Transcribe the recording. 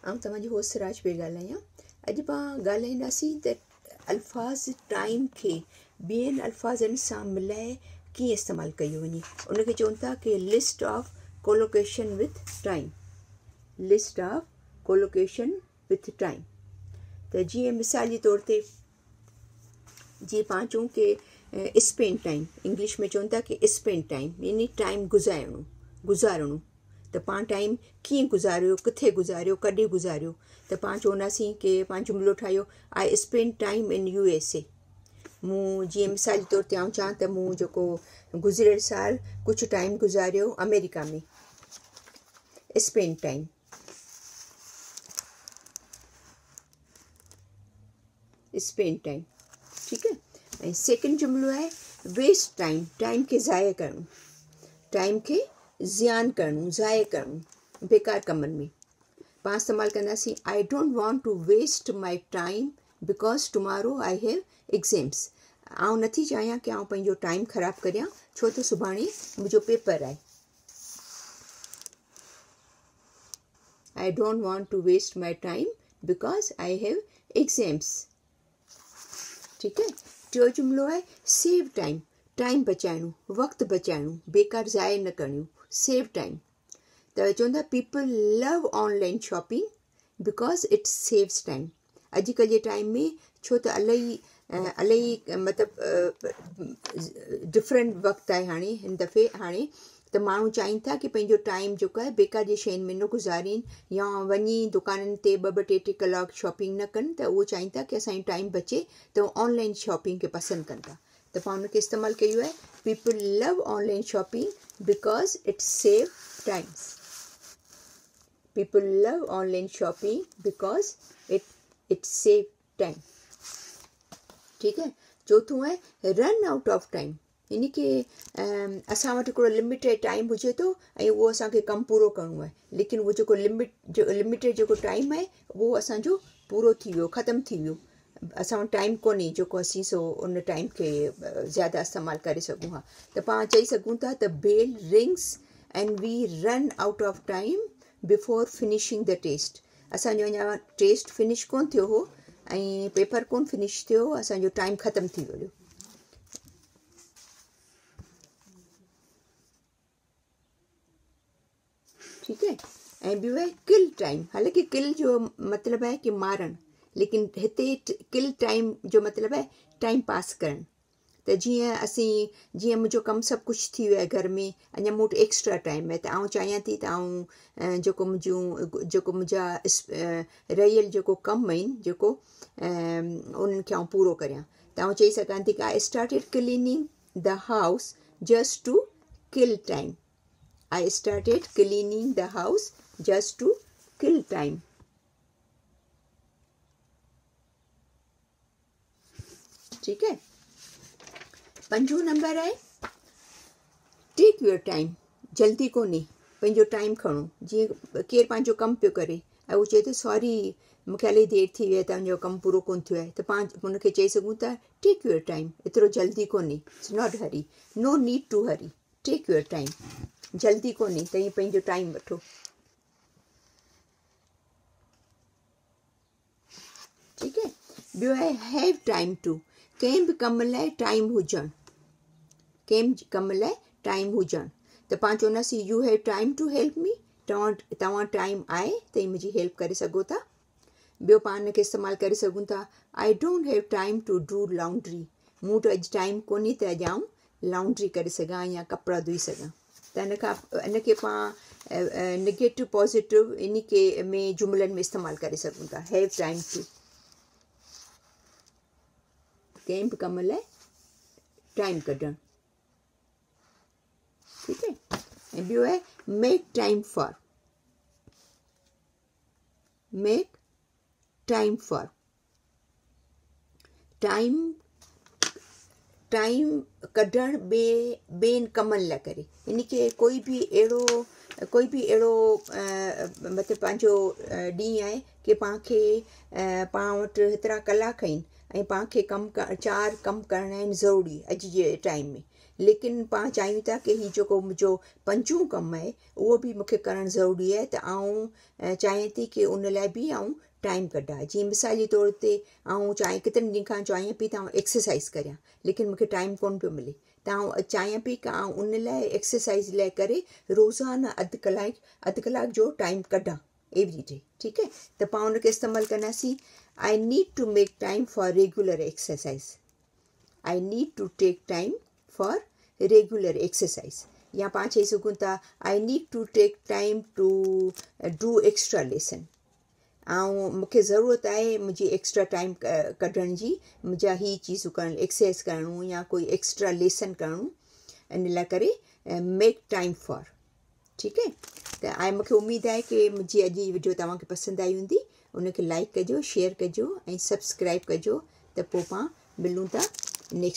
आउं तव्हांजी होस्ट राज पई ॻाल्हायां। अॼु पाण ॻाल्हाईंदासीं त अल्फाज़ टाइम खे ॿियनि अल्फाज़नि सां मिलाए कीअं इस्तेमालु कयो वञे। उनखे चवनि था कि list of collocation with time. List of collocation with time. त जीअं मिसाल जे तौर ते जीअं पाण चऊं कि स्पेंड टाइम, इंग्लिश में चवनि था कि स्पेंड टाइम यानी टाइम गुज़ारणो। त पाण टाइम कीअं गुज़ारियो, किथे गुज़ारियो, कॾहिं गुज़ारियो। त पाण चवंदासीं कि पाण जुमिलो ठाहियो, I spend time in USA। मूं जीअं मिसाल जे तौर ते आउं चवां त मूं जेको गुज़िरियल साल कुझु टाइम गुज़ारियो अमेरिका में। Spend time. स्पेंड टाइम, ठीकु आहे। ऐं सेकेंड जुमिलो आहे वेस्ट टाइम। टाइम खे ज़ाया करणु। टाइम खे ज़ियान करणु, ज़ाया करणु बेकार कमनि में। पाण इस्तेमालु कंदासीं I don't want to waste my time because tomorrow I have exams. आउं नथी चाहियां कि आउं पंहिंजो टाइम ख़राबु करियां छो त सुभाणे मुंहिंजो पेपर आहे। I don't want to waste my time because I have exams. ठीकु आहे। टियों जुमिलो आहे सेव टाइम। टाइम बचाइणो, वक़्तु बचाइणो, बेकार ज़ाया न करणियूं। Save time. त चवंदा people love online shopping because it saves time. अॼुकल्ह जे टाइम में छो त इलाही मतिलबु डिफरेंट वक़्तु आहे हाणे हिन दफ़े हाणे त माण्हू चाहिनि था कि पंहिंजो टाइम जेको आहे बेकार जी शयुनि में न गुज़ारीनि या वञी दुकाननि ते ॿ टे कलाक शॉपिंग न कनि। त उहो चाहिनि था कि असांजो टाइम बचे त ऑनलाइन शॉपिंग खे पसंदि कनि था। त पाण उनखे इस्तेमालु कयो आहे people love online shopping because it save times. People love online shopping because it save time। ठीक है। चौथों है रन आउट ऑफ टाइम। यानी कि असां वटि हिकिड़ो लिमिटेड टाइम हुजे थो ऐं उहो असांखे कमु पूरो करिणो आहे, लेकिन उहो जेको लिमिटेड जेको टाइम आहे उहो असांजो पूरो थी वियो, ख़तमु थी वियो। असां वटि टाइम कोन्हे जेको असीं सो उन टाइम खे ज़्यादा इस्तेमालु करे सघूं हा। त पाण चई सघूं था त bell rings and we run out of time before finishing the test. असांजो अञा टेस्ट फिनिश कोन थियो हो ऐं पेपर कोन फिनिश थियो, असांजो टाइम ख़तमु थी वियो। ठीकु आहे। ऐं ॿियो आहे किल टाइम। हालांकि किल जो मतिलबु आहे कि मारणु, लेकिन हिते किल टाइम जो मतिलबु आहे टाइम पास करणु। त जीअं मुंहिंजो कमु सभु कुझु थी वियो आहे घर में, अञा मूं वटि एक्स्ट्रा टाइम आहे, त आउं चाहियां थी त आउं जेको मुंहिंजा रहियल जेको कमु आहिनि जेको उन्हनि खे आउं पूरो करियां। त आउं चई सघां थी कि I started cleaning the house just to kill time. I started cleaning the house just to kill time. ठीकु आहे। पंजो नंबर आहे टेक योर टाइम। जल्दी कोन्हे, पंहिंजो टाइम खणो। जीअं केरु पंहिंजो कमु पियो करे ऐं उहो चए थो सॉरी मूंखे इलाही देरि थी वई आहे, तव्हांजो कमु पूरो कोन थियो आहे, त पाण हुनखे चई सघूं था टेक योर टाइम। एतिरो जल्दी कोन्हे, it's not hurry, no need to hurry, take your time. जल्दी कोन्हे त ईअं पंहिंजो टाइम वठो। ठीकु आहे। ॿियो आहे हैव टाइम टू। कंहिं बि कम लाइ टाइम हुजणु, कंहिं बि कम लाइ टाइम हुजणु। त पाण चवंदासीं you have time to help me. तव्हां टाइम आहे त ही मुंहिंजी हेल्प करे सघो था। ॿियो पाण हिनखे इस्तेमालु करे सघूं था I don't have time to do laundry. मूं वटि अॼु टाइम कोन्हे त अॼु आउं लॉन्ड्री करे सघां या कपिड़ा धोई सघां। त हिनखे पाण नेगेटिव पॉज़िटिव इन के में जुमिलनि में इस्तेमालु करे सघूं था। हैव टाइम टू, कंहिं बि कम लाइ टाइम कढणु। ठीकु आहे। ऐं ॿियो आहे make time for. Make time for. Time कढणु ॿियनि कमनि लाइ करे। यानी कि कोई बि अहिड़ो मतिलबु पंहिंजो ॾींहुं आहे कि पाण वटि हेतिरा कलाक आहिनि ऐं पाण खे 4 कम करणा आहिनि ज़रूरी अॼु जे टाइम में। लेकिन पाण चाहियूं था की हीउ जेको मुंहिंजो पंजो कमु आहे उहो बि मूंखे करणु ज़रूरी आहे, त आउं चाहियां थी की उन लाइ बि आउं टाइम कढां। जीअं मिसाल जे तौर ते आउं केतिरनि ॾींहंनि खां चाहियां पई त आउं एक्सरसाइज़ करियां, लेकिन मूंखे टाइम कोन पियो मिले, त आउं चाहियां पई की आउं उन लाइ एक्सरसाइज़ लाइ करे रोज़ाना अधु कलाक जो टाइम कढां एवरी डे। ठीकु आहे, त पाण उनखे इस्तेमालु कंदासीं। I need to make time for regular exercise. I need to take time for regular exercise, या पाण चई सघूं था I need to take time to do extra lesson. ऐं मूंखे ज़रूरत आहे मुंहिंजी एक्स्ट्रा टाइम कढण जी, मुंहिंजा ही चीज़ूं करणु, एक्सरसाइज़ करणु या कोई एक्स्ट्रा लेसन करणु, इन लाइ करे मेक टाइम फॉर। ठीकु आहे, त मूंखे उमेदु आहे की मुंहिंजी अॼु जी वीडियो तव्हांखे पसंदि आई हूंदी। उनखे लाइक कजो, शेयर कजो ऐं सब्सक्राइब कजो, त पोइ पाण मिलूं था नेक्स्ट